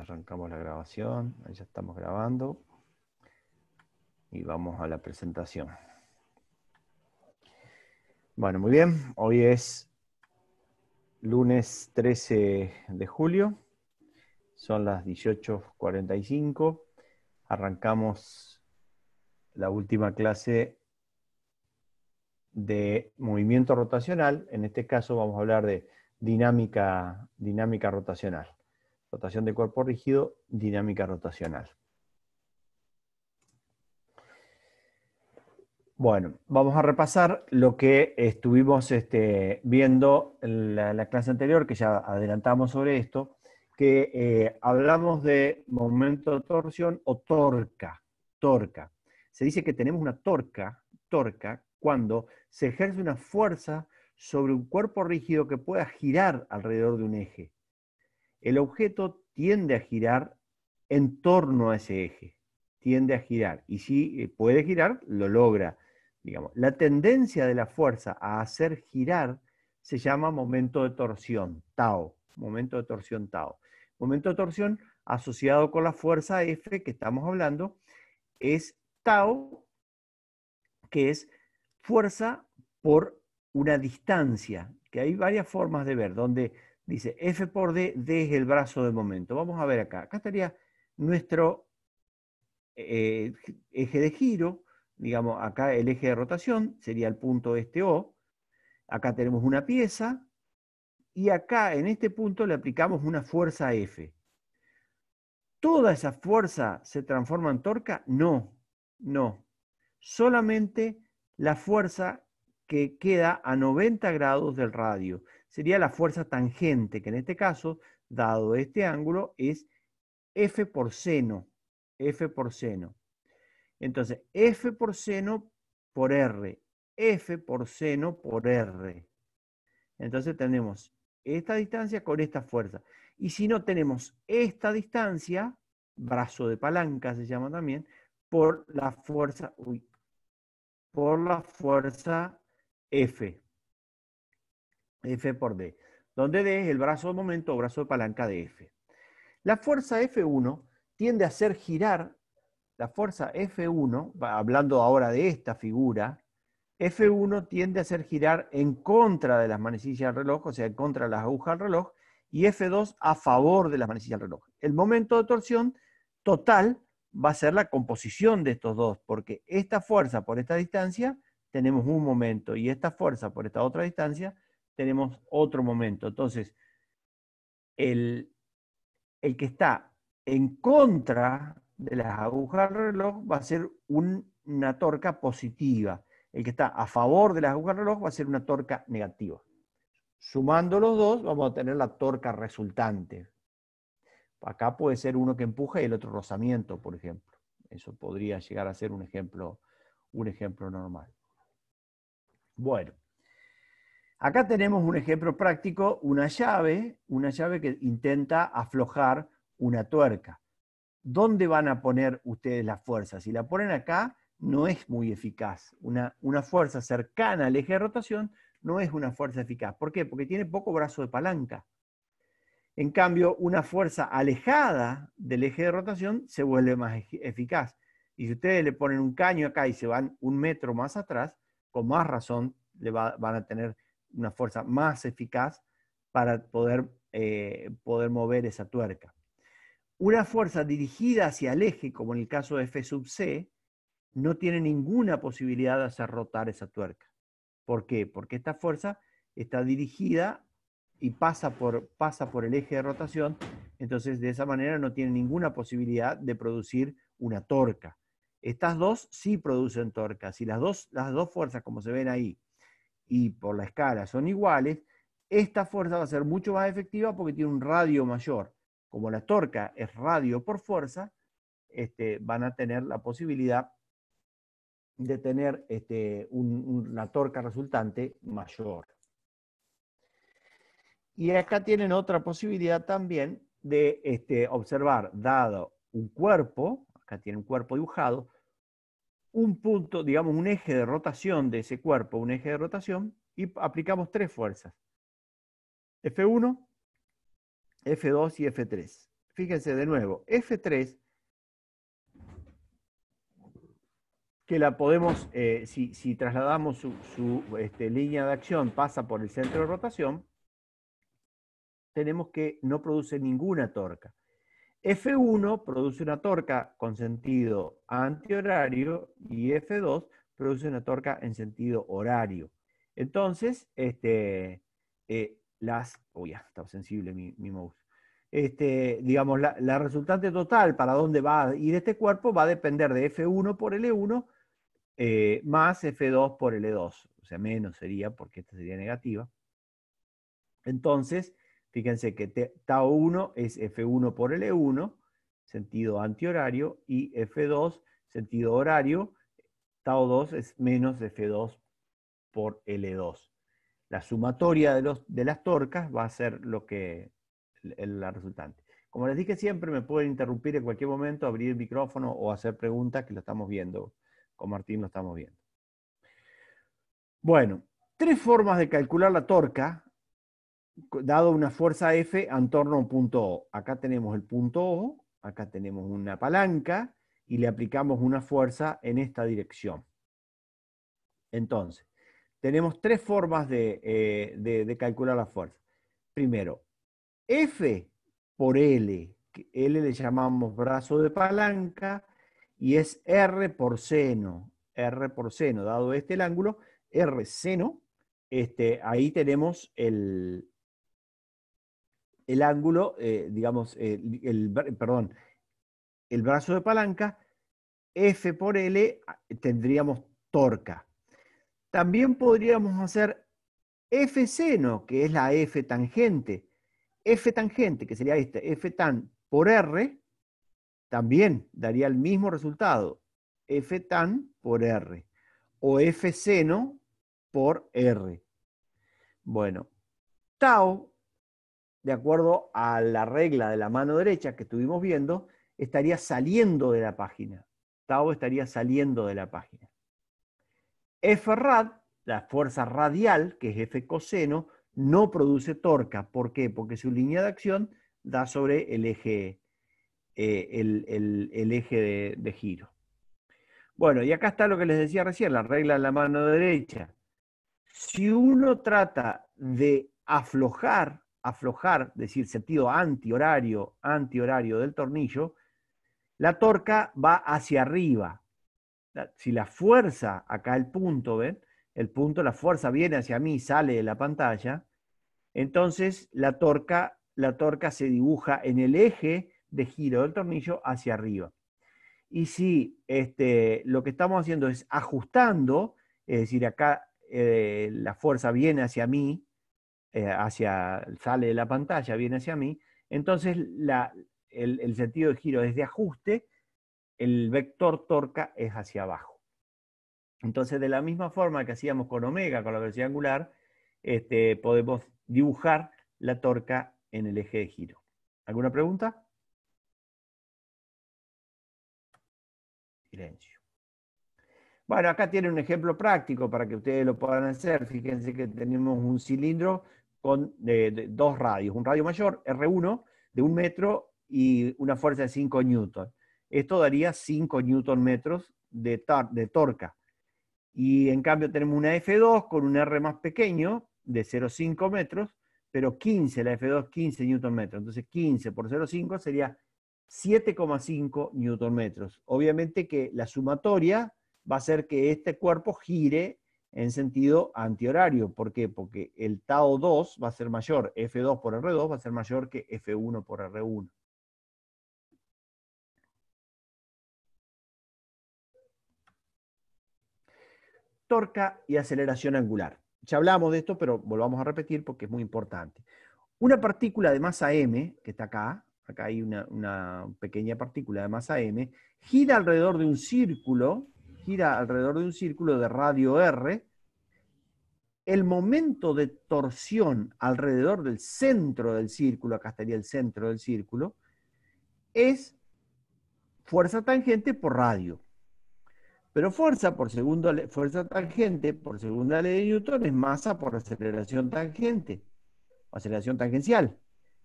Arrancamos la grabación, ahí ya estamos grabando y vamos a la presentación. Bueno, muy bien, hoy es lunes 13 de julio, son las 18:45, arrancamos la última clase de movimiento rotacional. En este caso vamos a hablar de dinámica rotacional. Rotación de cuerpo rígido, dinámica rotacional. Bueno, vamos a repasar lo que estuvimos viendo en la clase anterior, que ya adelantamos sobre esto, que hablamos de momento de torsión o torca. Se dice que tenemos una torca cuando se ejerce una fuerza sobre un cuerpo rígido que pueda girar alrededor de un eje. El objeto tiende a girar en torno a ese eje, tiende a girar, y si puede girar, lo logra. Digamos, la tendencia de la fuerza a hacer girar se llama momento de torsión, tau, momento de torsión tau. Momento de torsión asociado con la fuerza F que estamos hablando es tau, que es fuerza por una distancia, que hay varias formas de ver, donde dice F por D, D es el brazo de momento. Vamos a ver acá. Acá estaría nuestro eje de giro, digamos, acá el eje de rotación sería el punto este O. Acá tenemos una pieza y acá en este punto le aplicamos una fuerza F. ¿Toda esa fuerza se transforma en torca? No, no. Solamente la fuerza que queda a 90 grados del radio. Sería la fuerza tangente, que en este caso, dado este ángulo, es F por seno. F por seno. Entonces, F por seno por R. F por seno por R. Entonces tenemos esta distancia con esta fuerza. Y si no tenemos esta distancia, brazo de palanca se llama también, por la fuerza, F. F por D. Donde D es el brazo de momento o brazo de palanca de F. La fuerza F1 tiende a hacer girar, la fuerza F1, hablando ahora de esta figura, F1 tiende a hacer girar en contra de las manecillas del reloj, o sea, en contra de las agujas del reloj, y F2 a favor de las manecillas del reloj. El momento de torsión total va a ser la composición de estos dos, porque esta fuerza por esta distancia tenemos un momento, y esta fuerza por esta otra distancia tenemos otro momento. Entonces, el que está en contra de las agujas del reloj va a ser una torca positiva. El que está a favor de las agujas del reloj va a ser una torca negativa. Sumando los dos, vamos a tener la torca resultante. Acá puede ser uno que empuja y el otro rozamiento, por ejemplo. Eso podría llegar a ser un ejemplo normal. Bueno, acá tenemos un ejemplo práctico, una llave que intenta aflojar una tuerca. ¿Dónde van a poner ustedes la fuerza? Si la ponen acá, no es muy eficaz. Una fuerza cercana al eje de rotación no es una fuerza eficaz. ¿Por qué? Porque tiene poco brazo de palanca. En cambio, una fuerza alejada del eje de rotación se vuelve más eficaz. Y si ustedes le ponen un caño acá y se van 1 metro más atrás, con más razón van a tener una fuerza más eficaz para poder mover esa tuerca. Una fuerza dirigida hacia el eje, como en el caso de F sub C, no tiene ninguna posibilidad de hacer rotar esa tuerca. ¿Por qué? Porque esta fuerza está dirigida y pasa por el eje de rotación, entonces de esa manera no tiene ninguna posibilidad de producir una torca. Estas dos sí producen torca. Si las dos fuerzas, como se ven ahí, y por la escala son iguales, esta fuerza va a ser mucho más efectiva porque tiene un radio mayor. Como la torca es radio por fuerza, van a tener la posibilidad de tener una torca resultante mayor. Y acá tienen otra posibilidad también de observar, dado un cuerpo, acá tiene un cuerpo dibujado, un punto, digamos un eje de rotación de ese cuerpo, un eje de rotación, y aplicamos 3 fuerzas. F1, F2 y F3. fíjense de nuevo, F3, que la podemos, si trasladamos su línea de acción, pasa por el centro de rotación, tenemos que no produce ninguna torca. F1 produce una torca con sentido antihorario y F2 produce una torca en sentido horario. Entonces, uy, está sensible mi mouse. Digamos, la resultante total para dónde va a ir este cuerpo va a depender de F1 por L1 más F2 por L2. O sea, menos sería, porque esta sería negativa. Entonces, fíjense que tau 1 es F1 por L1, sentido antihorario, y F2, sentido horario. Tau 2 es menos F2 por L2. La sumatoria de las torcas va a ser la resultante. Como les dije siempre, me pueden interrumpir en cualquier momento, abrir el micrófono o hacer preguntas, que lo estamos viendo. Con Martín lo estamos viendo. Bueno, 3 formas de calcular la torca dado una fuerza F en torno a un punto O. Acá tenemos el punto O, acá tenemos una palanca y le aplicamos una fuerza en esta dirección. Entonces, tenemos 3 formas de calcular la fuerza. Primero, F por L, que L le llamamos brazo de palanca, y es R por seno, dado el ángulo, R seno, ahí tenemos el ángulo, digamos, perdón, el brazo de palanca, F por L, tendríamos torca. También podríamos hacer F seno, que es la F tangente. F tangente, que sería F tan por R, también daría el mismo resultado. F tan por R. O F seno por R. Bueno, tau, de acuerdo a la regla de la mano derecha que estuvimos viendo, estaría saliendo de la página. Tau estaría saliendo de la página. F rad, la fuerza radial, que es F coseno, no produce torca. ¿Por qué? Porque su línea de acción da sobre el eje, el eje de giro. Bueno, y acá está lo que les decía recién, la regla de la mano derecha. Si uno trata de aflojar, decir, sentido antihorario del tornillo, la torca va hacia arriba. Si la fuerza, acá el punto, ¿ven? El punto, la fuerza viene hacia mí, sale de la pantalla, entonces la torca se dibuja en el eje de giro del tornillo hacia arriba. Y si lo que estamos haciendo es ajustando, es decir, acá la fuerza viene hacia mí, sale de la pantalla, viene hacia mí, entonces el sentido de giro es de ajuste, el vector torca es hacia abajo. Entonces, de la misma forma que hacíamos con omega, con la velocidad angular, podemos dibujar la torca en el eje de giro. ¿Alguna pregunta? Silencio. Bueno, acá tiene un ejemplo práctico para que ustedes lo puedan hacer. Fíjense que tenemos un cilindro con dos radios. Un radio mayor, R1, de 1 metro y una fuerza de 5 newton. Esto daría 5 newton metros de torca. Y en cambio tenemos una F2 con un R más pequeño, de 0,5 metros, pero 15, la F2 15 newton metros. Entonces 15 por 0,5 sería 7,5 newton metros. Obviamente que la sumatoria va a hacer que este cuerpo gire en sentido antihorario. ¿Por qué? Porque el tau 2 va a ser mayor, F2 por R2 va a ser mayor que F1 por R1. Torca y aceleración angular. Ya hablamos de esto, pero volvamos a repetir porque es muy importante. Una partícula de masa m, que está acá hay una pequeña partícula de masa m, gira alrededor de un círculo de radio r. El momento de torsión alrededor del centro del círculo, acá estaría el centro del círculo, es fuerza tangente por radio. Pero fuerza tangente por segunda ley de Newton es masa por aceleración tangente, aceleración tangencial.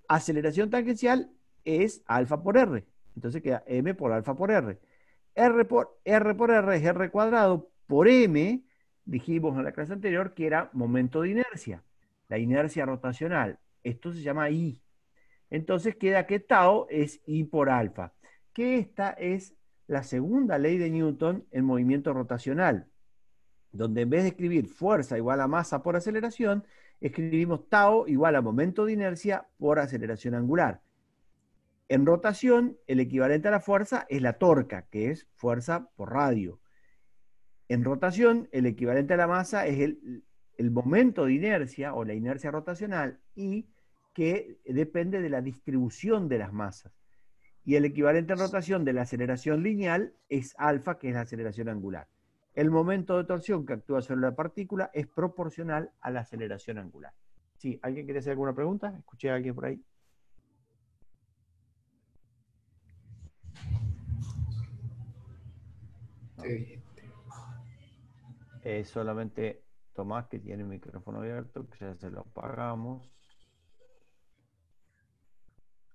Aceleración tangencial es alfa por R. Entonces queda M por alfa por R. R por R es R cuadrado por M, dijimos en la clase anterior que era momento de inercia, la inercia rotacional. Esto se llama I. Entonces queda que tau es I por alfa, que esta es la segunda ley de Newton en movimiento rotacional, donde en vez de escribir fuerza igual a masa por aceleración, escribimos tau igual a momento de inercia por aceleración angular. En rotación, el equivalente a la fuerza es la torca, que es fuerza por radio. En rotación, el equivalente a la masa es el momento de inercia o la inercia rotacional y que depende de la distribución de las masas. Y el equivalente en rotación de la aceleración lineal es alfa, que es la aceleración angular. El momento de torsión que actúa sobre la partícula es proporcional a la aceleración angular. Sí, ¿alguien quiere hacer alguna pregunta? Escuché a alguien por ahí. No. Solamente Tomás, que tiene el micrófono abierto, que ya se lo apagamos.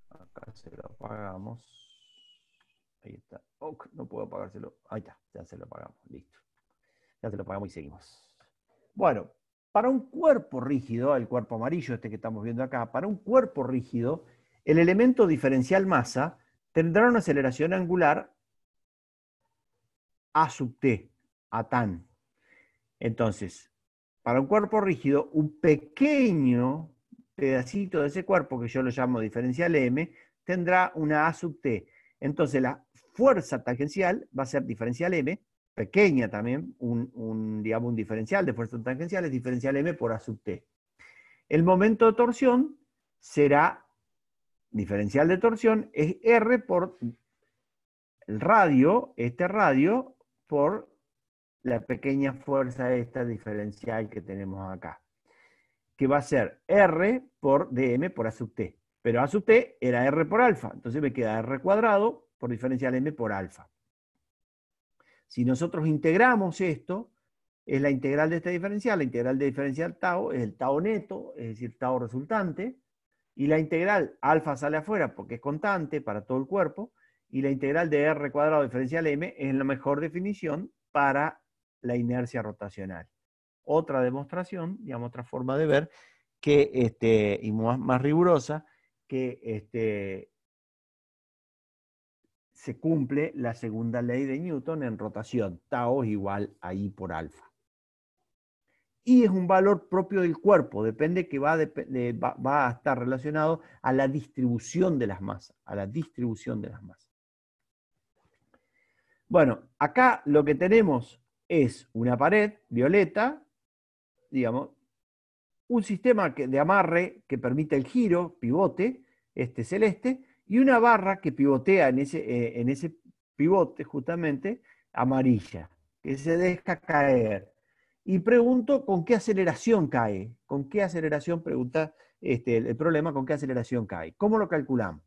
Acá se lo apagamos. Ahí está. Oh, no puedo apagárselo. Ahí está, ya se lo apagamos. Listo. Ya se lo apagamos y seguimos. Bueno, para un cuerpo rígido, el cuerpo amarillo este que estamos viendo acá, para un cuerpo rígido, el elemento diferencial masa tendrá una aceleración angular A sub t, a tan. Entonces, para un cuerpo rígido, un pequeño pedacito de ese cuerpo, que yo lo llamo diferencial M, tendrá una A sub t. Entonces, la fuerza tangencial va a ser diferencial M, pequeña también, digamos, un diferencial de fuerzas tangenciales, diferencial M por A sub t. El momento de torsión será, diferencial de torsión, es R por el radio, este radio, por la pequeña fuerza esta diferencial que tenemos acá, que va a ser R por dm por A sub t. Pero A sub t era R por alfa, entonces me queda R cuadrado por diferencial M por alfa. Si nosotros integramos esto, es la integral de este diferencial, la integral de diferencial tau es el tau neto, es decir, tau resultante, y la integral alfa sale afuera porque es constante para todo el cuerpo, y la integral de R cuadrado diferencial M es la mejor definición para la inercia rotacional. Otra demostración, digamos, otra forma de ver, que, y más rigurosa, que se cumple la segunda ley de Newton en rotación, tau es igual a I por alfa. Y es un valor propio del cuerpo, depende que va a estar relacionado a la distribución de las masas, a la distribución de las masas. Bueno, acá lo que tenemos es una pared violeta, digamos, un sistema de amarre que permite el giro, pivote, este celeste, y una barra que pivotea en ese pivote justamente amarilla, que se deja caer. Y pregunto con qué aceleración cae. ¿Con qué aceleración? Pregunta el problema, ¿con qué aceleración cae? ¿Cómo lo calculamos?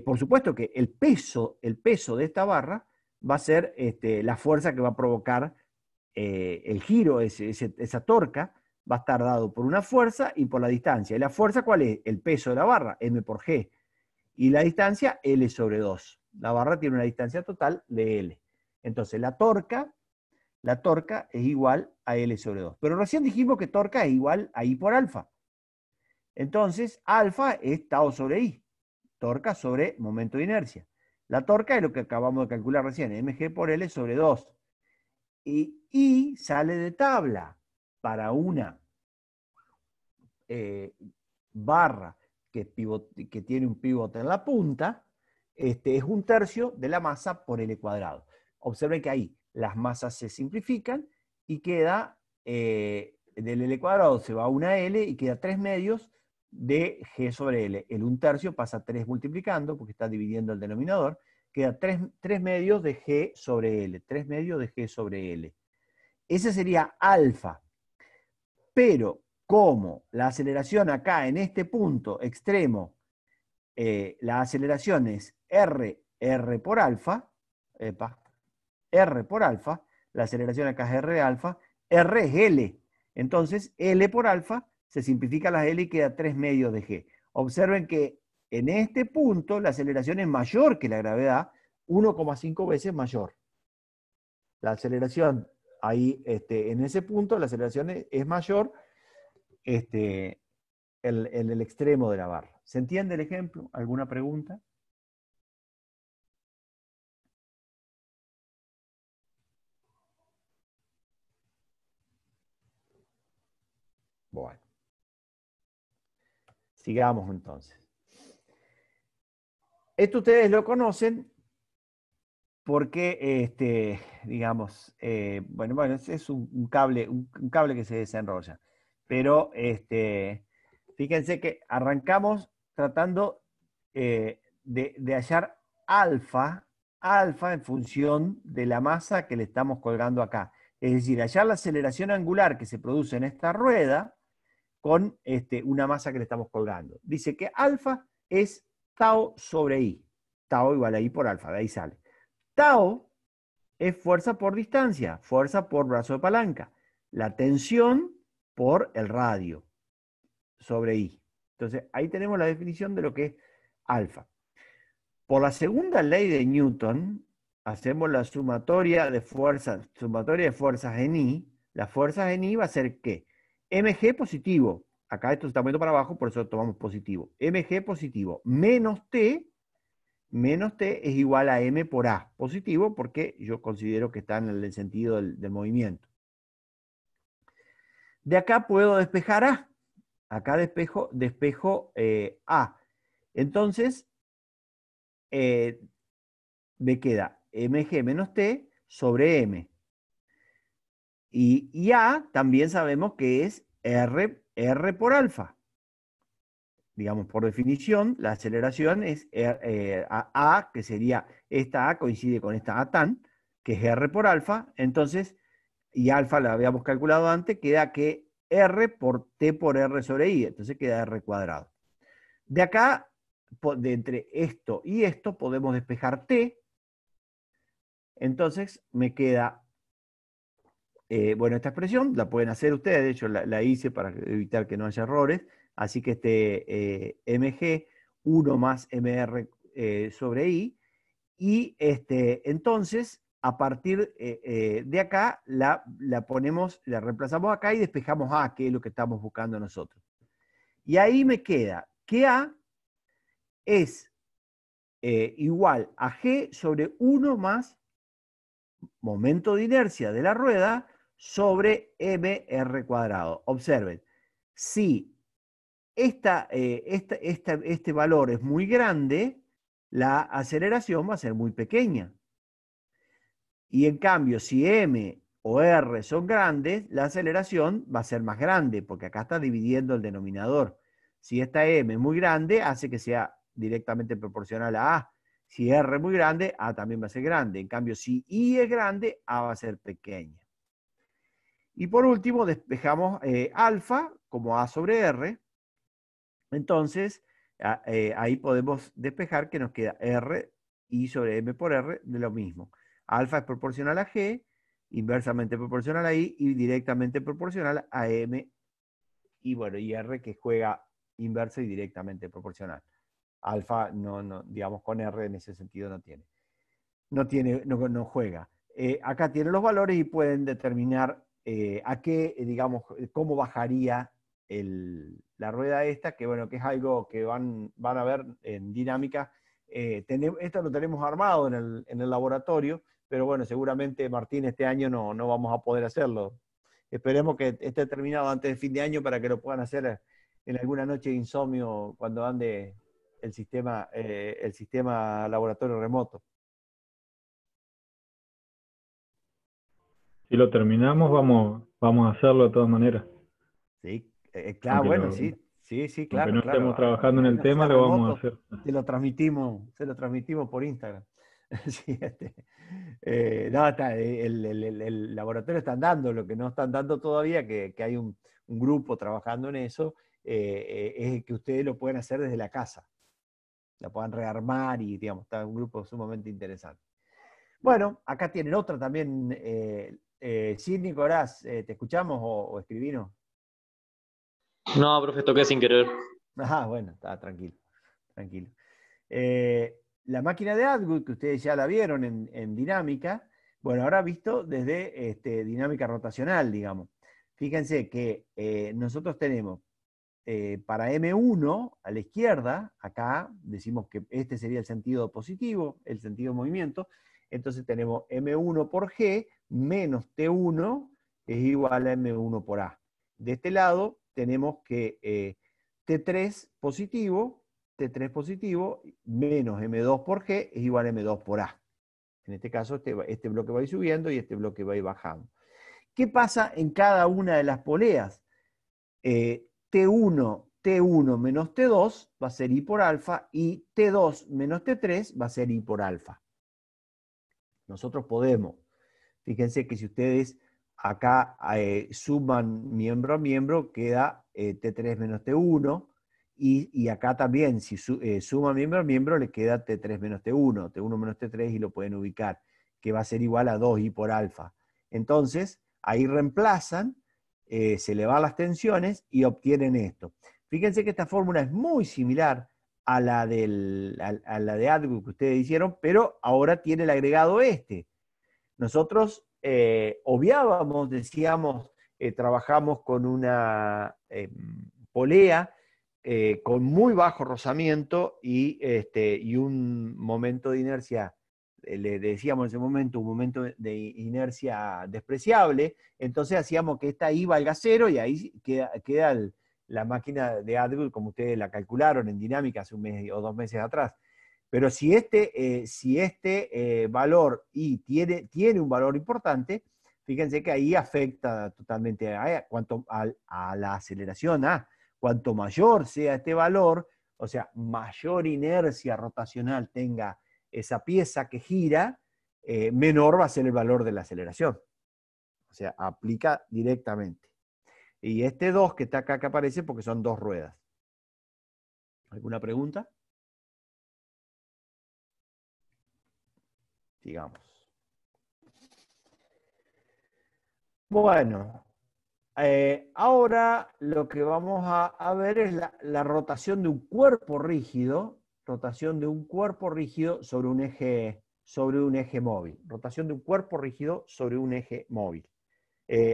Por supuesto que el peso de esta barra va a ser la fuerza que va a provocar el giro, esa torca, va a estar dado por una fuerza y por la distancia. ¿Y la fuerza cuál es? El peso de la barra, m por g. Y la distancia, L sobre 2. La barra tiene una distancia total de L. Entonces, la torca es igual a L sobre 2. Pero recién dijimos que torca es igual a I por alfa. Entonces, alfa es tau sobre I. Torca sobre momento de inercia. La torca es lo que acabamos de calcular recién, mg por L sobre 2. Y I sale de tabla para una barra que tiene un pivote en la punta, es 1/3 de la masa por L cuadrado. Observen que ahí las masas se simplifican y queda del L cuadrado se va a una L y queda 3 medios de G sobre L. El 1/3 pasa a 3 multiplicando porque está dividiendo el denominador, queda 3 medios de G sobre L. 3 medios de G sobre L. Ese sería alfa. Pero como la aceleración acá en este punto extremo, la aceleración es R por alfa, R por alfa, la aceleración acá es R de alfa, R es L. Entonces, L por alfa, se simplifica la L y queda 3 medios de G. Observen que en este punto la aceleración es mayor que la gravedad, 1,5 veces mayor. La aceleración ahí, en ese punto, la aceleración es mayor en el extremo de la barra. ¿Se entiende el ejemplo? ¿Alguna pregunta? Bueno, sigamos entonces. Esto ustedes lo conocen porque, digamos, bueno, es un cable, un cable que se desenrolla. Pero fíjense que arrancamos tratando de hallar alfa en función de la masa que le estamos colgando acá. Es decir, hallar la aceleración angular que se produce en esta rueda con una masa que le estamos colgando. Dice que alfa es tau sobre i. Tau igual a i por alfa, de ahí sale. Tau es fuerza por distancia, fuerza por brazo de palanca. La tensión por el radio sobre I. Entonces, ahí tenemos la definición de lo que es alfa. Por la segunda ley de Newton, hacemos la sumatoria de fuerzas en I. Las fuerzas en I va a ser ¿qué? Mg positivo. Acá esto se está moviendo para abajo, por eso tomamos positivo. Mg positivo menos T es igual a M por A, positivo, porque yo considero que está en el sentido del movimiento. De acá puedo despejar A. Acá despejo A. Entonces, me queda mg menos T sobre M. Y A también sabemos que es R por alfa. Digamos, por definición, la aceleración es A, que sería esta A, coincide con esta A tan, que es R por alfa, entonces, y alfa la habíamos calculado antes, queda que R por T por R sobre I, entonces queda R cuadrado. De acá, de entre esto y esto, podemos despejar T, entonces me queda, bueno, esta expresión la pueden hacer ustedes, de hecho la hice para evitar que no haya errores, así que mg 1 más mr sobre i, y entonces a partir de acá la ponemos, la reemplazamos acá y despejamos A, que es lo que estamos buscando nosotros. Y ahí me queda que A es igual a G sobre 1 más momento de inercia de la rueda sobre mr cuadrado. Observen, si este valor es muy grande, la aceleración va a ser muy pequeña. Y en cambio, si m o r son grandes, la aceleración va a ser más grande, porque acá está dividiendo el denominador. Si esta m es muy grande, hace que sea directamente proporcional a A. Si R es muy grande, A también va a ser grande. En cambio, si I es grande, A va a ser pequeña. Y por último, despejamos alfa como A sobre R. Entonces, ahí podemos despejar que nos queda R I sobre M por R de lo mismo. Alfa es proporcional a G, inversamente proporcional a I y directamente proporcional a M. Y bueno, y R que juega inverso y directamente proporcional. Alfa no, digamos, con R en ese sentido no juega. Acá tienen los valores y pueden determinar a qué, digamos, cómo bajaría la rueda esta, que bueno, que es algo que van a ver en dinámica. Esto lo tenemos armado en el laboratorio, pero bueno, seguramente Martín este año no vamos a poder hacerlo. Esperemos que esté terminado antes de fin de año para que lo puedan hacer en alguna noche de insomnio cuando ande el sistema laboratorio remoto. Si lo terminamos, vamos a hacerlo de todas maneras. Sí, claro, Aunque, bueno, sí, sí, aunque claro, no claro. estemos trabajando en el Aunque sea tema, lo vamos a remoto, hacer. se lo transmitimos por Instagram. Sí, no, el laboratorio está dando, lo que no están dando todavía, que hay un grupo trabajando en eso, es que ustedes lo pueden hacer desde la casa, la puedan rearmar y, digamos, está un grupo sumamente interesante. Bueno, acá tienen otra también. Sí, Nicolás, ¿te escuchamos o escribinos? No, profe, toqué sin querer. Ah, bueno, está tranquilo. tranquilo. La máquina de Atwood, que ustedes ya la vieron en dinámica, bueno, ahora visto desde dinámica rotacional, digamos. Fíjense que nosotros tenemos para M1 a la izquierda, acá decimos que este sería el sentido positivo, el sentido de movimiento, entonces tenemos M1 por G menos T1 es igual a M1 por A. De este lado tenemos que T3 positivo menos M2 por G es igual a M2 por A. En este caso este bloque va a ir subiendo y este bloque va a ir bajando. ¿Qué pasa en cada una de las poleas? T1 menos T2 va a ser I por alfa y T2 menos T3 va a ser I por alfa. Nosotros podemos, fíjense que si ustedes acá suman miembro a miembro, queda T3 menos T1, y acá también, si suma miembro a miembro, le queda T3 menos T1, T1 menos T3, y lo pueden ubicar, que va a ser igual a 2I por alfa. Entonces, ahí reemplazan, se le van las tensiones y obtienen esto. Fíjense que esta fórmula es muy similar a la de Atwood que ustedes hicieron, pero ahora tiene el agregado este. Nosotros obviábamos, decíamos, trabajamos con una polea con muy bajo rozamiento y un momento de inercia, le decíamos en ese momento, un momento de inercia despreciable, entonces hacíamos que esta I valga 0 y ahí queda la máquina de Atwood como ustedes la calcularon en dinámica hace un mes o 2 meses atrás. Pero si este valor I tiene un valor importante, fíjense que ahí afecta totalmente a la aceleración A. Cuanto mayor sea este valor, o sea, mayor inercia rotacional tenga esa pieza que gira, menor va a ser el valor de la aceleración. O sea, aplica directamente. Y este 2 que está acá que aparece porque son 2 ruedas. ¿Alguna pregunta? Sigamos. Bueno, ahora lo que vamos a ver es la rotación de un cuerpo rígido, sobre un eje móvil. Rotación de un cuerpo rígido sobre un eje móvil.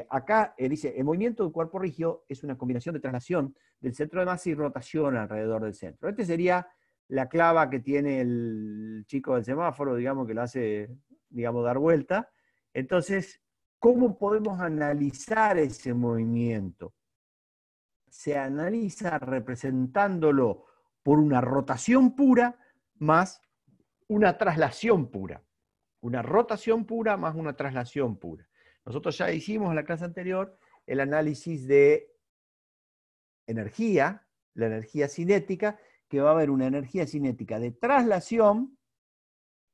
Acá dice, el movimiento de un cuerpo rígido es una combinación de traslación del centro de masa y rotación alrededor del centro. Este sería la clava que tiene el chico del semáforo, digamos, que lo hace, digamos, dar vuelta. Entonces, ¿cómo podemos analizar ese movimiento? Se analiza representándolo por una rotación pura más una traslación pura. Una rotación pura más una traslación pura. Nosotros ya hicimos en la clase anterior el análisis de energía, la energía cinética, que va a haber una energía cinética de traslación,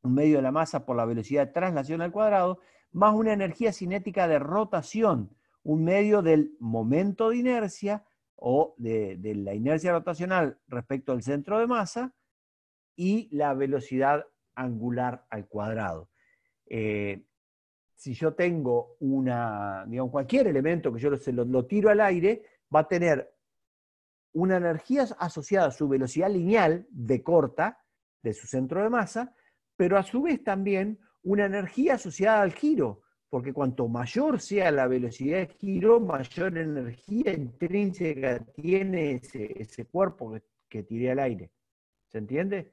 un medio de la masa por la velocidad de traslación al cuadrado, más una energía cinética de rotación, un medio del momento de inercia o de la inercia rotacional respecto al centro de masa y la velocidad angular al cuadrado. Si yo tengo digamos, cualquier elemento que yo lo tiro al aire, va a tener una energía asociada a su velocidad lineal de corta, de su centro de masa, pero a su vez también una energía asociada al giro, porque cuanto mayor sea la velocidad de giro, mayor energía intrínseca tiene ese cuerpo que tiré al aire. ¿Se entiende?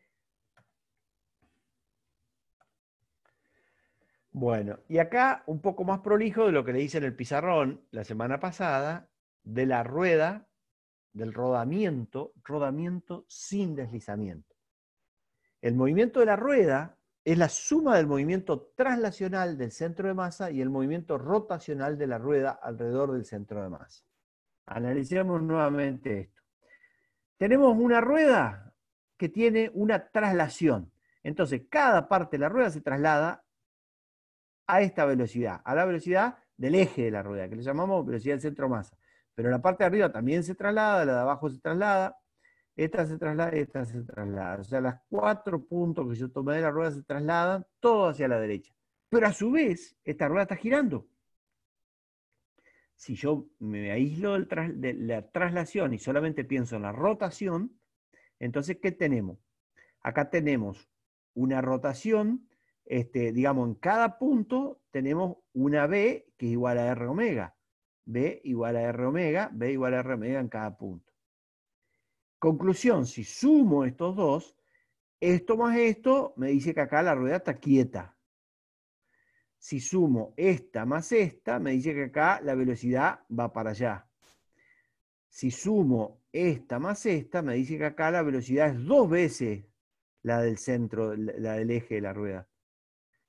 Bueno, y acá un poco más prolijo de lo que le hice en el pizarrón la semana pasada, de la rueda, del rodamiento sin deslizamiento. El movimiento de la rueda es la suma del movimiento traslacional del centro de masa y el movimiento rotacional de la rueda alrededor del centro de masa. Analicemos nuevamente esto. Tenemos una rueda que tiene una traslación. Entonces, cada parte de la rueda se traslada a esta velocidad, a la velocidad del eje de la rueda, que le llamamos velocidad del centro de masa. Pero la parte de arriba también se traslada, la de abajo se traslada, esta se traslada, esta se traslada. O sea, las 4 puntos que yo tomé de la rueda se trasladan todo hacia la derecha. Pero a su vez, esta rueda está girando. Si yo me aíslo de la traslación y solamente pienso en la rotación, Entonces, ¿qué tenemos? Acá tenemos una rotación, digamos, en cada punto tenemos una B que es igual a R omega. B igual a R omega, B igual a R omega en cada punto. Conclusión, si sumo estos dos, esto más esto me dice que acá la rueda está quieta. Si sumo esta más esta, me dice que acá la velocidad va para allá. Si sumo esta más esta, me dice que acá la velocidad es 2 veces la del centro, la del eje de la rueda.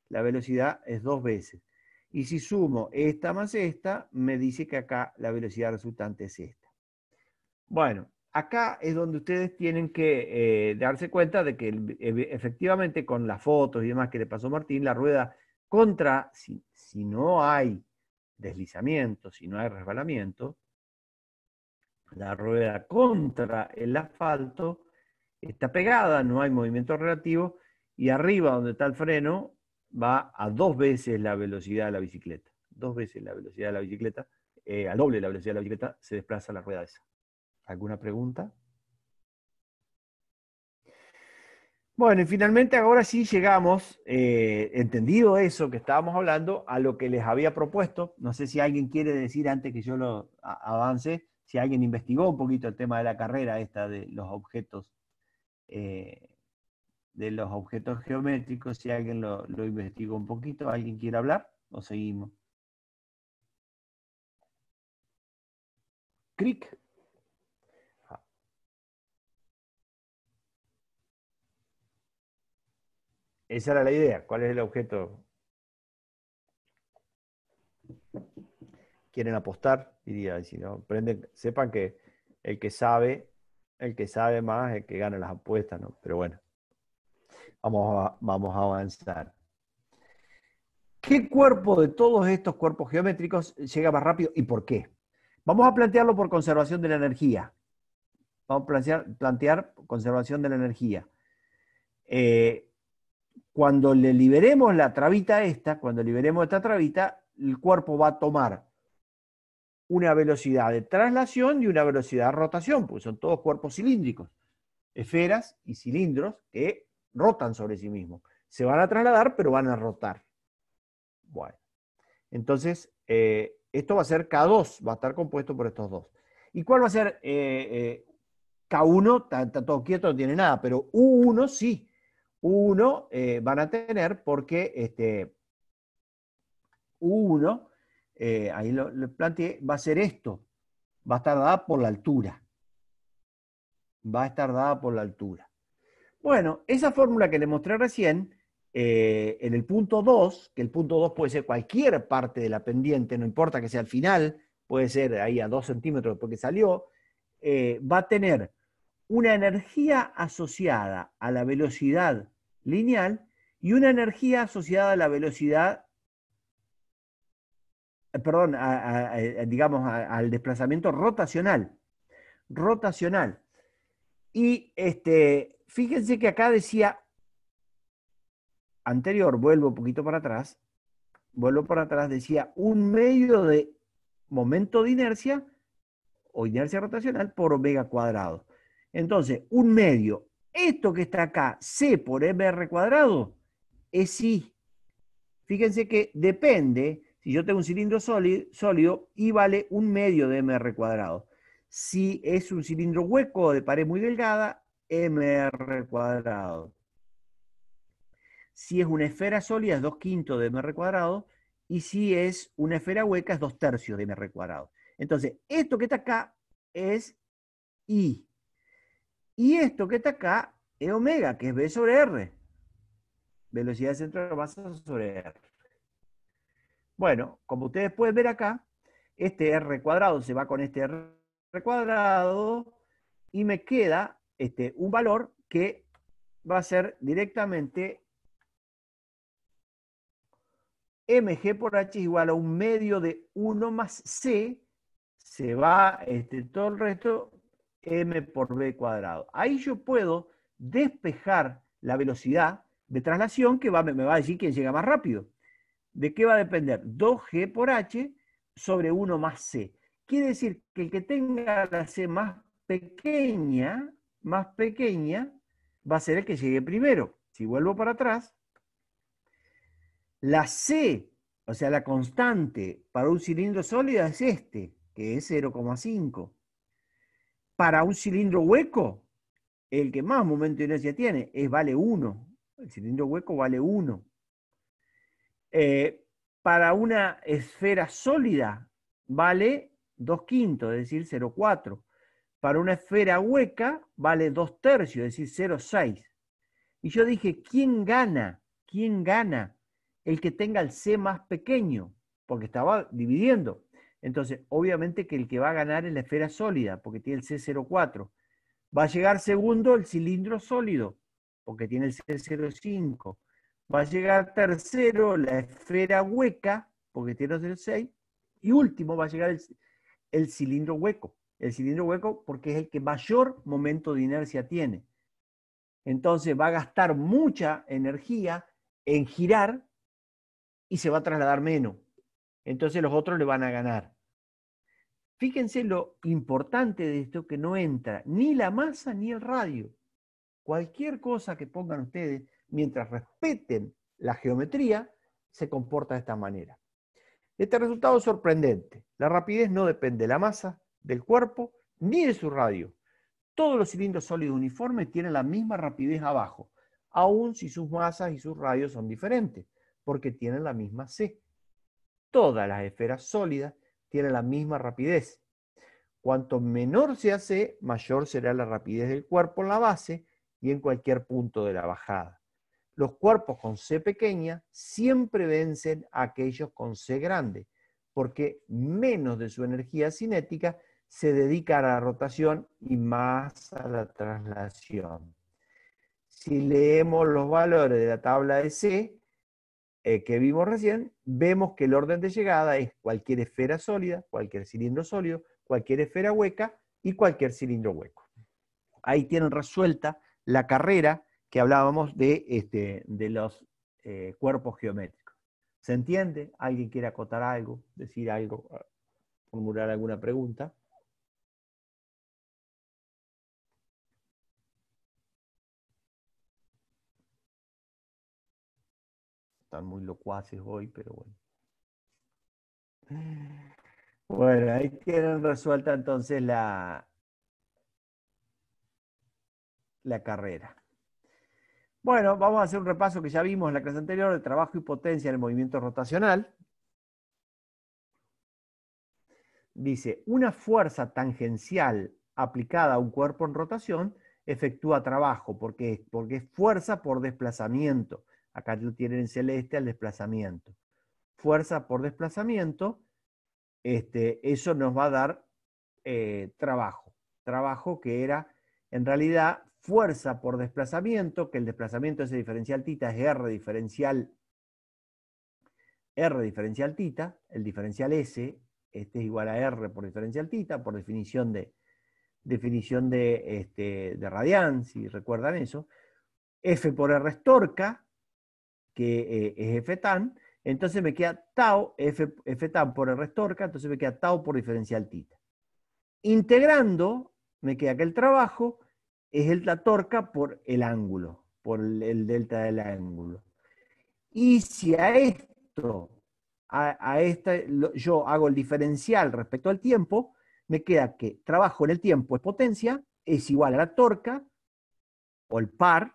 La velocidad es 2 veces. Y si sumo esta más esta, me dice que acá la velocidad resultante es esta. Bueno, acá es donde ustedes tienen que darse cuenta de que efectivamente con las fotos y demás que le pasó Martín, la rueda si no hay deslizamiento, si no hay resbalamiento, la rueda contra el asfalto está pegada, no hay movimiento relativo, y arriba donde está el freno va a 2 veces la velocidad de la bicicleta. 2 veces la velocidad de la bicicleta, al doble de la velocidad de la bicicleta se desplaza la rueda esa. ¿Alguna pregunta? Bueno, y finalmente ahora sí llegamos, entendido eso que estábamos hablando, a lo que les había propuesto. No sé si alguien quiere decir antes que yo lo avance, si alguien investigó un poquito el tema de la carrera esta de los objetos geométricos, si alguien lo investigó un poquito. ¿Alguien quiere hablar? ¿O seguimos? Cric. Esa era la idea. ¿Cuál es el objeto? ¿Quieren apostar? Diría, si no, sepan que el que sabe más es el que gana las apuestas, ¿no? Pero bueno, vamos a avanzar. ¿Qué cuerpo de todos estos cuerpos geométricos llega más rápido y por qué? Vamos a plantearlo por conservación de la energía. Vamos a plantear conservación de la energía. Cuando le liberemos la trabita cuando liberemos esta trabita, el cuerpo va a tomar una velocidad de traslación y una velocidad de rotación, porque son todos cuerpos cilíndricos, esferas y cilindros que rotan sobre sí mismos. Se van a trasladar, pero van a rotar. Bueno, entonces esto va a ser K2, va a estar compuesto por estos dos. ¿Y cuál va a ser K1? Está todo quieto, no tiene nada, pero U1 sí. U1 van a tener porque U1, ahí lo planteé, va a ser esto. Va a estar dada por la altura. Va a estar dada por la altura. Bueno, esa fórmula que les mostré recién, en el punto 2, que el punto 2 puede ser cualquier parte de la pendiente, no importa que sea al final, puede ser ahí a 2 centímetros después que salió, va a tener una energía asociada a la velocidad lineal y una energía asociada a la velocidad, perdón, digamos, al desplazamiento rotacional. Y fíjense que acá decía anterior, vuelvo un poquito para atrás, decía un medio de momento de inercia o inercia rotacional por omega cuadrado. Entonces, un medio, esto que está acá, C por mr cuadrado, es I. Fíjense que depende, si yo tengo un cilindro sólido, I vale un medio de mr cuadrado. Si es un cilindro hueco de pared muy delgada, mr cuadrado. Si es una esfera sólida, es 2/5 de mr cuadrado. Y si es una esfera hueca, es 2/3 de mr cuadrado. Entonces, esto que está acá es I. Y esto que está acá es omega, que es B sobre R. Velocidad de centro de masa sobre R. Bueno, como ustedes pueden ver acá, este R cuadrado se va con este R cuadrado y me queda un valor que va a ser directamente mg por h es igual a un medio de 1 más c, se va todo el resto, m por b cuadrado. Ahí yo puedo despejar la velocidad de traslación que me va a decir quién llega más rápido. ¿De qué va a depender? 2g por h sobre 1 más c. Quiere decir que el que tenga la c más pequeña más pequeña va a ser el que llegue primero. Si vuelvo para atrás, la C, o sea, la constante para un cilindro sólido es este, que es 0,5. Para un cilindro hueco, el que más momento de inercia tiene vale 1. El cilindro hueco vale 1. Para una esfera sólida vale 2/5, es decir, 0,4. Para una esfera hueca vale 2/3, es decir, 0,6. Y yo dije, ¿quién gana? ¿Quién gana? El que tenga el C más pequeño, porque estaba dividiendo. Entonces, obviamente que el que va a ganar es la esfera sólida, porque tiene el C0,4. Va a llegar segundo el cilindro sólido, porque tiene el C0,5. Va a llegar tercero la esfera hueca, porque tiene el 0,6. Y último va a llegar el cilindro hueco. El cilindro hueco porque es el que mayor momento de inercia tiene. Entonces va a gastar mucha energía en girar y se va a trasladar menos. Entonces los otros le van a ganar. Fíjense lo importante de esto, que no entra ni la masa ni el radio. Cualquier cosa que pongan ustedes, mientras respeten la geometría, se comporta de esta manera. Este resultado es sorprendente. La rapidez no depende de la masa, del cuerpo, ni de su radio. Todos los cilindros sólidos uniformes tienen la misma rapidez abajo, aun si sus masas y sus radios son diferentes, porque tienen la misma C. Todas las esferas sólidas tienen la misma rapidez. Cuanto menor sea C, mayor será la rapidez del cuerpo en la base y en cualquier punto de la bajada. Los cuerpos con C pequeña siempre vencen a aquellos con C grande, porque menos de su energía cinética se dedica a la rotación y más a la traslación. Si leemos los valores de la tabla de C que vimos recién, vemos que el orden de llegada es cualquier esfera sólida, cualquier cilindro sólido, cualquier esfera hueca y cualquier cilindro hueco. Ahí tienen resuelta la carrera que hablábamos de los cuerpos geométricos. ¿Se entiende? ¿Alguien quiere acotar algo, decir algo, formular alguna pregunta? Están muy locuaces hoy, pero bueno. Bueno, ahí tienen resuelta entonces la carrera. Bueno, vamos a hacer un repaso que ya vimos en la clase anterior de trabajo y potencia en el movimiento rotacional. Dice, una fuerza tangencial aplicada a un cuerpo en rotación efectúa trabajo, porque es fuerza por desplazamiento. Acá lo tienen en celeste al desplazamiento. Fuerza por desplazamiento, eso nos va a dar trabajo. Trabajo que era, en realidad, fuerza por desplazamiento, que el desplazamiento ese diferencial tita es R diferencial tita, el diferencial S, este es igual a R por diferencial tita, por definición de Radian, si recuerdan eso. F por R es torca, que es F tan, entonces me queda tau, F tan por R es torca, entonces me queda tau por diferencial tita. Integrando, me queda que el trabajo es la torca por el ángulo, por el delta del ángulo. Y si a esto, yo hago el diferencial respecto al tiempo, me queda que trabajo en el tiempo es potencia, es igual a la torca, o el par,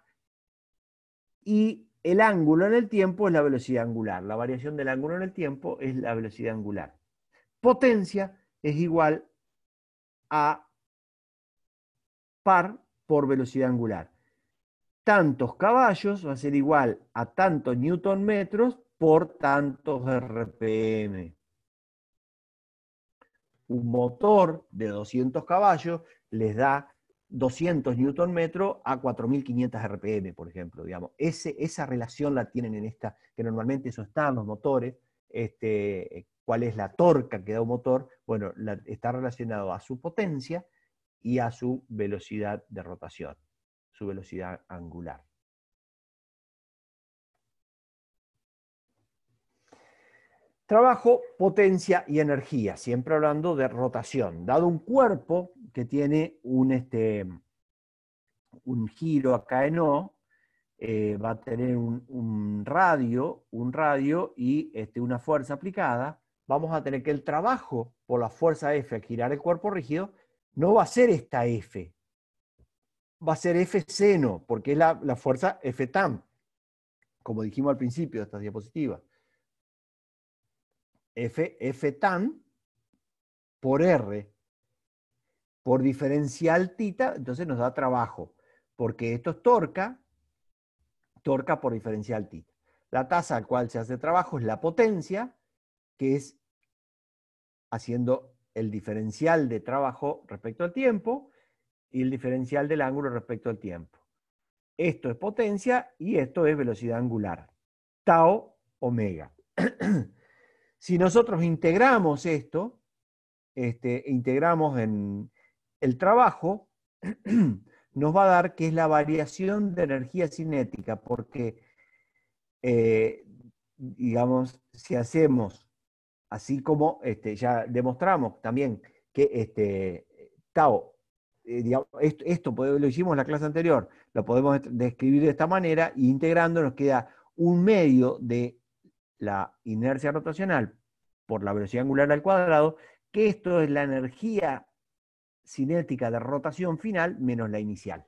y el ángulo en el tiempo es la velocidad angular. La variación del ángulo en el tiempo es la velocidad angular. Potencia es igual a par por velocidad angular. Tantos caballos va a ser igual a tantos newton metros por tantos RPM. Un motor de 200 caballos les da 200 newton metros a 4.500 RPM, por ejemplo. Digamos. Esa relación la tienen en esta, que normalmente eso está en los motores. ¿Cuál es la torca que da un motor? Bueno, está relacionado a su potencia y a su velocidad de rotación, su velocidad angular. Trabajo, potencia y energía, siempre hablando de rotación. Dado un cuerpo que tiene un giro acá en O, va a tener un radio y una fuerza aplicada, vamos a tener que el trabajo por la fuerza F al girar el cuerpo rígido no va a ser esta F, va a ser F seno, porque es la fuerza F tan, como dijimos al principio de esta diapositiva. F tan por R, por diferencial tita, entonces nos da trabajo, porque esto es torca por diferencial tita. La tasa al cual se hace trabajo es la potencia, que es haciendo el diferencial de trabajo respecto al tiempo y el diferencial del ángulo respecto al tiempo. Esto es potencia y esto es velocidad angular. Tau omega. Si nosotros integramos esto, integramos en el trabajo, nos va a dar que es la variación de energía cinética, porque, digamos, si hacemos, así como ya demostramos también que tau, digamos, esto lo hicimos en la clase anterior, lo podemos describir de esta manera, y integrando nos queda un medio de la inercia rotacional por la velocidad angular al cuadrado, que esto es la energía cinética de rotación final menos la inicial.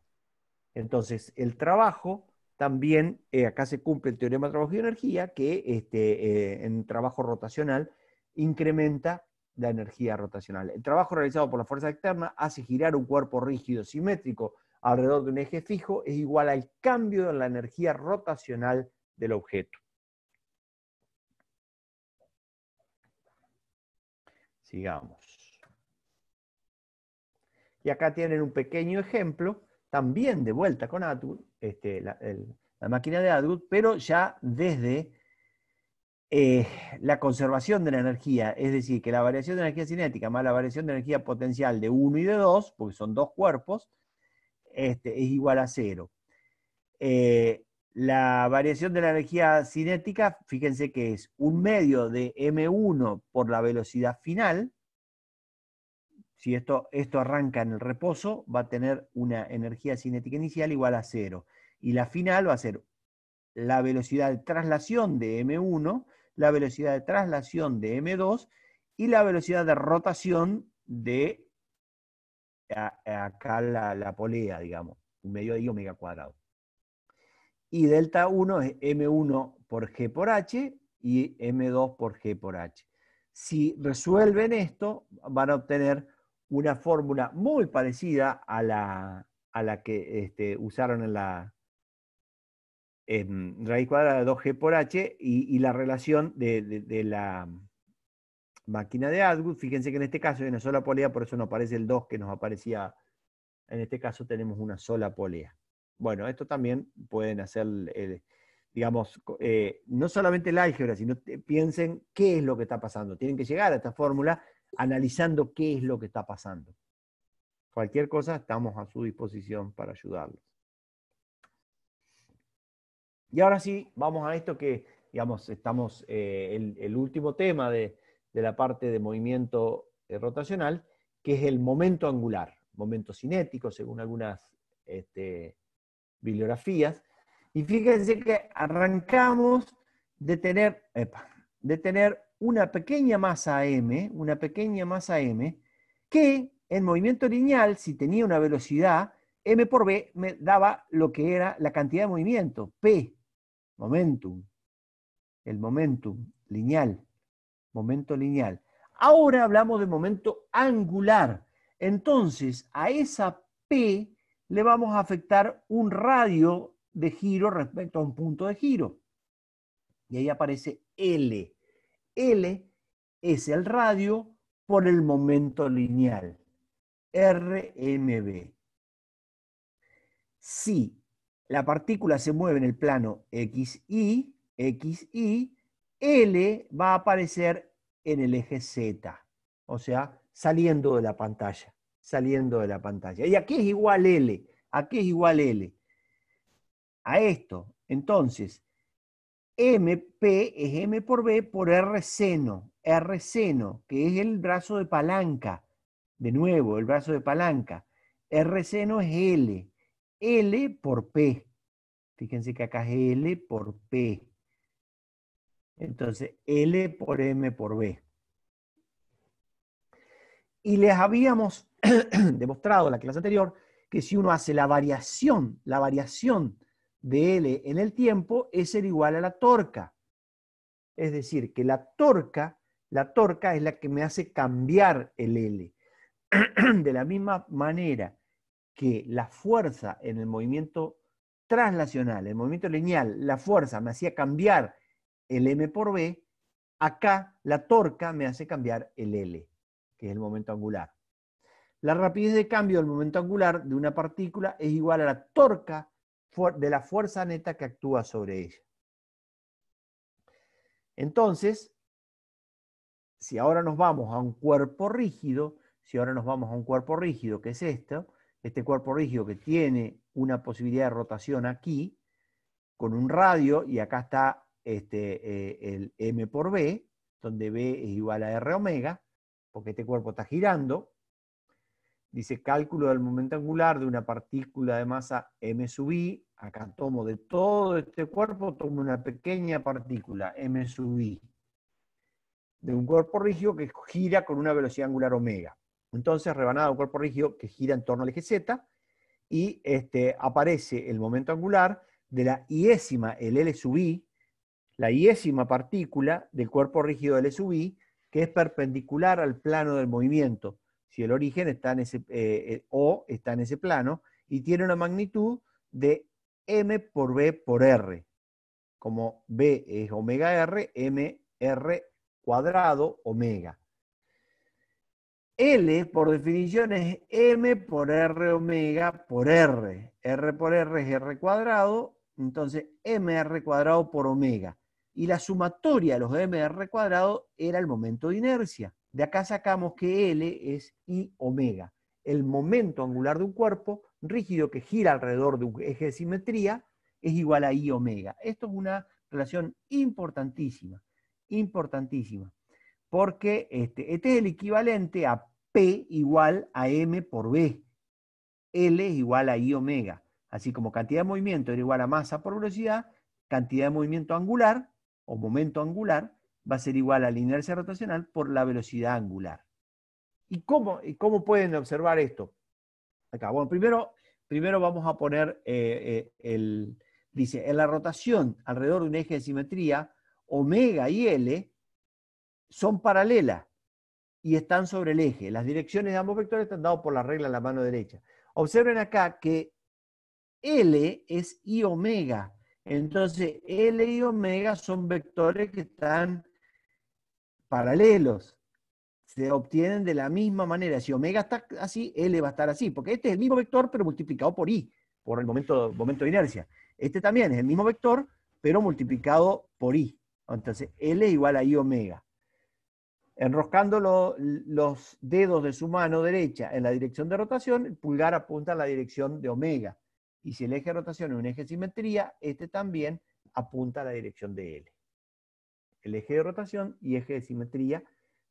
Entonces, el trabajo también, acá se cumple el teorema de trabajo y energía, que en trabajo rotacional incrementa la energía rotacional. El trabajo realizado por la fuerza externa hace girar un cuerpo rígido simétrico alrededor de un eje fijo, es igual al cambio en la energía rotacional del objeto. Sigamos. Y acá tienen un pequeño ejemplo, también de vuelta con Atwood, la máquina de Atwood, pero ya desde la conservación de la energía, es decir, que la variación de energía cinética más la variación de energía potencial de 1 y de 2, porque son dos cuerpos, es igual a 0. La variación de la energía cinética, fíjense que es un medio de m1 por la velocidad final. Si esto arranca en el reposo, va a tener una energía cinética inicial igual a 0. Y la final va a ser la velocidad de traslación de m1, la velocidad de traslación de m2 y la velocidad de rotación de acá la polea, digamos, un medio de omega cuadrado. Y delta 1 es m1 por g por h y m2 por g por h. Si resuelven esto, van a obtener una fórmula muy parecida a la que usaron en la raíz cuadrada de 2g por h y la relación de la máquina de Atwood. Fíjense que en este caso hay una sola polea, por eso no aparece el 2 que nos aparecía. En este caso tenemos una sola polea. Bueno, esto también pueden hacer, digamos, no solamente el álgebra, sino piensen qué es lo que está pasando. Tienen que llegar a esta fórmula analizando qué es lo que está pasando. Cualquier cosa, estamos a su disposición para ayudarlos. Y ahora sí, vamos a esto que, digamos, estamos, el último tema de la parte de movimiento rotacional, que es el momento angular, momento cinético, según algunas bibliografías. Y fíjense que arrancamos de tener una pequeña masa m, que en movimiento lineal, si tenía una velocidad, m por b me daba lo que era la cantidad de movimiento, p, momentum, el momentum lineal, momento lineal. Ahora hablamos de momento angular. Entonces, a esa p le vamos a afectar un radio de giro respecto a un punto de giro. Y ahí aparece L. L es el radio por el momento lineal. RMB. Si la partícula se mueve en el plano XY, L va a aparecer en el eje Z, o sea, saliendo de la pantalla. ¿Y a qué es igual L? ¿A qué es igual L? A esto. Entonces, MP es M por B por R seno, que es el brazo de palanca. De nuevo, el brazo de palanca. R seno es L. L por P. Fíjense que acá es L por P. Entonces, L por M por B. Y les habíamos demostrado en la clase anterior que si uno hace la variación de L en el tiempo, es ser igual a la torca. Es decir, que la torca es la que me hace cambiar el L. De la misma manera que la fuerza en el movimiento translacional, el movimiento lineal, la fuerza me hacía cambiar el M por B, acá la torca me hace cambiar el L, que es el momento angular. La rapidez de cambio del momento angular de una partícula es igual a la torca de la fuerza neta que actúa sobre ella. Entonces, si ahora nos vamos a un cuerpo rígido, que es este cuerpo rígido que tiene una posibilidad de rotación aquí, con un radio, y acá está el M por B, donde B es igual a R omega, porque este cuerpo está girando. Dice cálculo del momento angular de una partícula de masa M sub I. Acá tomo de todo este cuerpo, tomo una pequeña partícula, M sub I, de un cuerpo rígido que gira con una velocidad angular omega. Entonces, rebanada de un cuerpo rígido que gira en torno al eje Z, y aparece el momento angular de la iésima, el L sub I, la iésima partícula del cuerpo rígido L sub I, que es perpendicular al plano del movimiento. Si el origen está en ese, O está en ese plano, y tiene una magnitud de M por B por R. Como B es omega R, M R cuadrado omega. L, por definición, es M por R omega por R. R por R es R cuadrado, entonces MR cuadrado por omega. Y la sumatoria de los MR cuadrado era el momento de inercia. De acá sacamos que L es I omega, el momento angular de un cuerpo rígido que gira alrededor de un eje de simetría es igual a I omega. Esto es una relación importantísima, porque este es el equivalente a P igual a M por B. L es igual a I omega. Así como cantidad de movimiento era igual a masa por velocidad, cantidad de movimiento angular o momento angular va a ser igual a la inercia rotacional por la velocidad angular. ¿Y cómo pueden observar esto? Acá, bueno, primero vamos a poner dice, en la rotación alrededor de un eje de simetría, omega y L son paralelas y están sobre el eje. Las direcciones de ambos vectores están dadas por la regla en la mano derecha. Observen acá que L es I omega. Entonces, L y omega son vectores que están paralelos. Se obtienen de la misma manera. Si omega está así, L va a estar así. Porque este es el mismo vector, pero multiplicado por I, por el momento de inercia. Este también es el mismo vector, pero multiplicado por I. Entonces, L es igual a I omega. Enroscando los dedos de su mano derecha en la dirección de rotación, el pulgar apunta a la dirección de omega. Y si el eje de rotación es un eje de simetría, este también apunta a la dirección de L. El eje de rotación y eje de simetría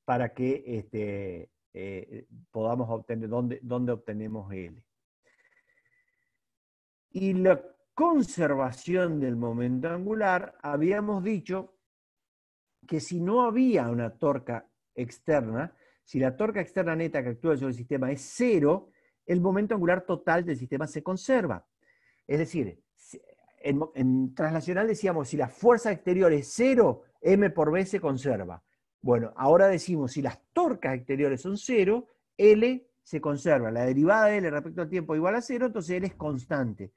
para que podamos obtener dónde obtenemos L. Y la conservación del momento angular, habíamos dicho que si no había una torca externa, si la torca externa neta que actúa sobre el sistema es cero, el momento angular total del sistema se conserva. Es decir, en translacional decíamos, si la fuerza exterior es cero, M por B se conserva. Bueno, ahora decimos, si las torcas exteriores son cero, L se conserva. La derivada de L respecto al tiempo es igual a cero, entonces L es constante.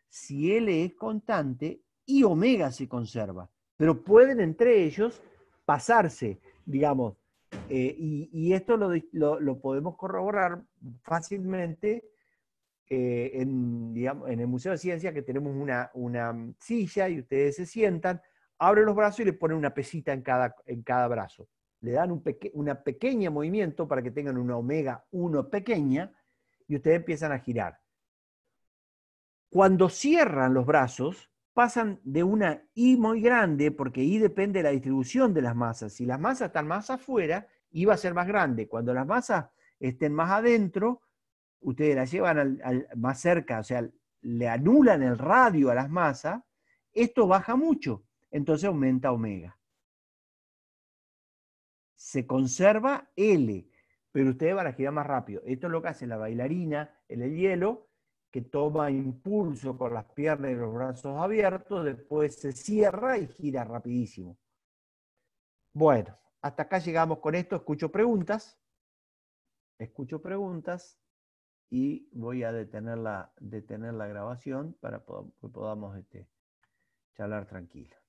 Si L es constante, I omega se conserva. Pero pueden entre ellos pasarse, digamos, y esto lo podemos corroborar fácilmente en el Museo de Ciencia, que tenemos una silla y ustedes se sientan, abren los brazos y le ponen una pesita en cada brazo. Le dan una pequeña movimiento para que tengan una omega 1 pequeña y ustedes empiezan a girar. Cuando cierran los brazos, pasan de una I muy grande, porque I depende de la distribución de las masas. Si las masas están más afuera, I va a ser más grande. Cuando las masas estén más adentro, ustedes las llevan más cerca, o sea, le anulan el radio a las masas, esto baja mucho, entonces aumenta omega. Se conserva L, pero ustedes van a girar más rápido. Esto es lo que hace la bailarina en el hielo, que toma impulso con las piernas y los brazos abiertos, después se cierra y gira rapidísimo. Bueno, hasta acá llegamos con esto. Escucho preguntas y voy a detener la grabación para que podamos charlar tranquilo.